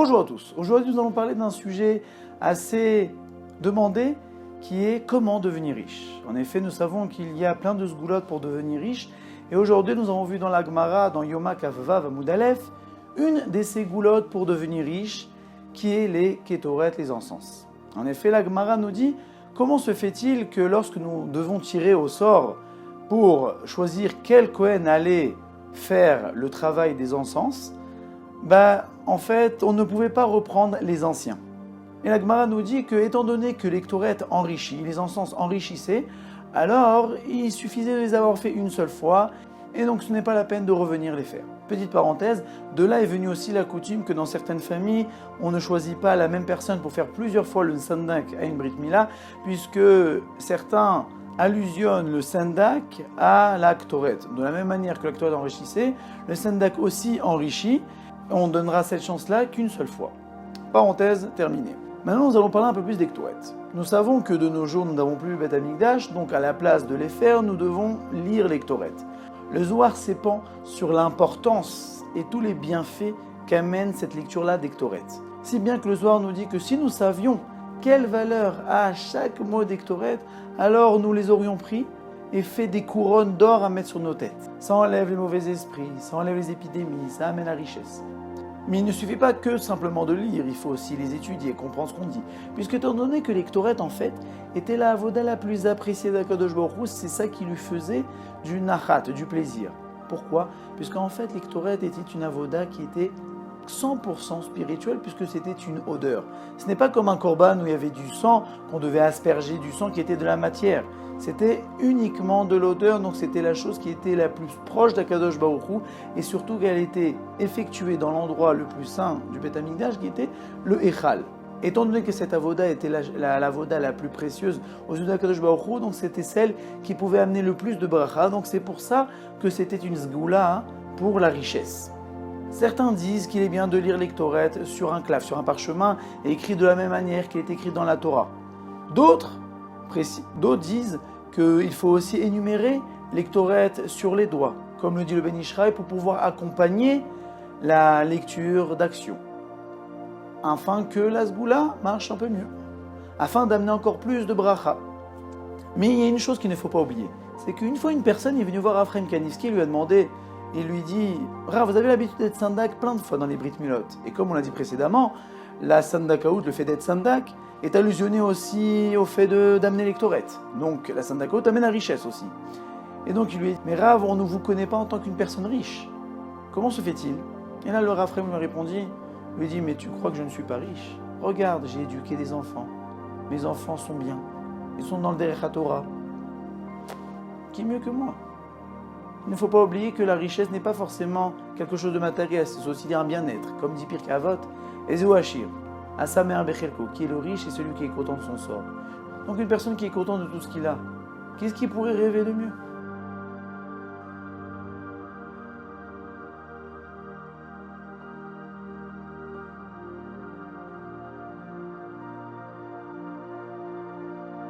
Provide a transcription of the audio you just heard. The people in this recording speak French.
Bonjour à tous, aujourd'hui nous allons parler d'un sujet assez demandé qui est comment devenir riche. En effet, nous savons qu'il y a plein de sgoulottes pour devenir riche et aujourd'hui nous avons vu dans la Gemara, dans Yoma Kavvav Amud Aleph, une de ces goulottes pour devenir riche qui est les kétoret, les encens. En effet, la Gemara nous dit comment se fait-il que lorsque nous devons tirer au sort pour choisir quel Kohen allait faire le travail des encens, en fait, on ne pouvait pas reprendre les anciens. Et la Gemara nous dit que, étant donné que les ktoret enrichis, les encens enrichissaient, alors il suffisait de les avoir fait une seule fois, et donc ce n'est pas la peine de revenir les faire. Petite parenthèse, de là est venue aussi la coutume que dans certaines familles, on ne choisit pas la même personne pour faire plusieurs fois le sandak à une brit mila, puisque certains allusionnent le sandak à la ktoret. De la même manière que la ktoret enrichissait, le sandak aussi enrichit. On donnera cette chance-là qu'une seule fois. Parenthèse terminée. Maintenant, nous allons parler un peu plus des ktoret. Nous savons que de nos jours, nous n'avons plus le Beth Amikdash, donc à la place de les faire, nous devons lire les ktoret. Le Zohar s'épand sur l'importance et tous les bienfaits qu'amène cette lecture-là des ktoret. Si bien que le Zohar nous dit que si nous savions quelle valeur a chaque mot des ktoret, alors nous les aurions pris et fait des couronnes d'or à mettre sur nos têtes. Ça enlève les mauvais esprits, ça enlève les épidémies, ça amène la richesse. Mais il ne suffit pas que simplement de lire, il faut aussi les étudier, comprendre ce qu'on dit. Puisque étant donné que les ktoret, en fait, étaient la avoda la plus appréciée d'Akadosh Baruch Hu, c'est ça qui lui faisait du nachat, du plaisir. Pourquoi ? Puisqu'en fait, les ktoret étaient une avoda qui était 100% spirituelle, puisque c'était une odeur. Ce n'est pas comme un korban où il y avait du sang, qu'on devait asperger du sang qui était de la matière. C'était uniquement de l'odeur, donc c'était la chose qui était la plus proche d'Akadosh Baruch Hu, et surtout qu'elle était effectuée dans l'endroit le plus saint du Beth Amikdash, qui était le Echal. Étant donné que cette avoda était l'avoda la plus précieuse aux yeux d'Akadosh Baruch Hu, donc c'était celle qui pouvait amener le plus de bracha, donc c'est pour ça que c'était une sgoula pour la richesse. Certains disent qu'il est bien de lire les ktoret sur un clave, sur un parchemin, et écrit de la même manière qu'il est écrit dans la Torah. D'autres disent qu'il faut aussi énumérer les ktoret sur les doigts, comme le dit le Ben Ishraï, pour pouvoir accompagner la lecture d'action, afin que la sgoula marche un peu mieux, afin d'amener encore plus de bracha. Mais il y a une chose qu'il ne faut pas oublier, c'est qu'une fois une personne est venue voir Raphaël Kanievski et lui a demandé, il lui dit « Rav, vous avez l'habitude d'être sandak plein de fois dans les brit milot. » Et comme on l'a dit précédemment, la sandakaout, le fait d'être sandak, est allusionné aussi au fait d'amener les ktoret. Donc la sandakaout amène la richesse aussi. Et donc il lui dit « Mais Rav, on ne vous connaît pas en tant qu'une personne riche. Comment se fait-il » Et là le Rav lui répondit, lui dit « Mais tu crois que je ne suis pas riche ? Regarde, j'ai éduqué des enfants. Mes enfants sont bien. Ils sont dans le Derech HaTorah. Qui mieux que moi ? Il ne faut pas oublier que la richesse n'est pas forcément quelque chose de matériel, c'est aussi un bien-être. Comme dit Pirkei Avot, Ezeu Hashir, Asamer Bechelko, qui est le riche et celui qui est content de son sort. Donc une personne qui est contente de tout ce qu'il a, qu'est-ce qu'il pourrait rêver de mieux ?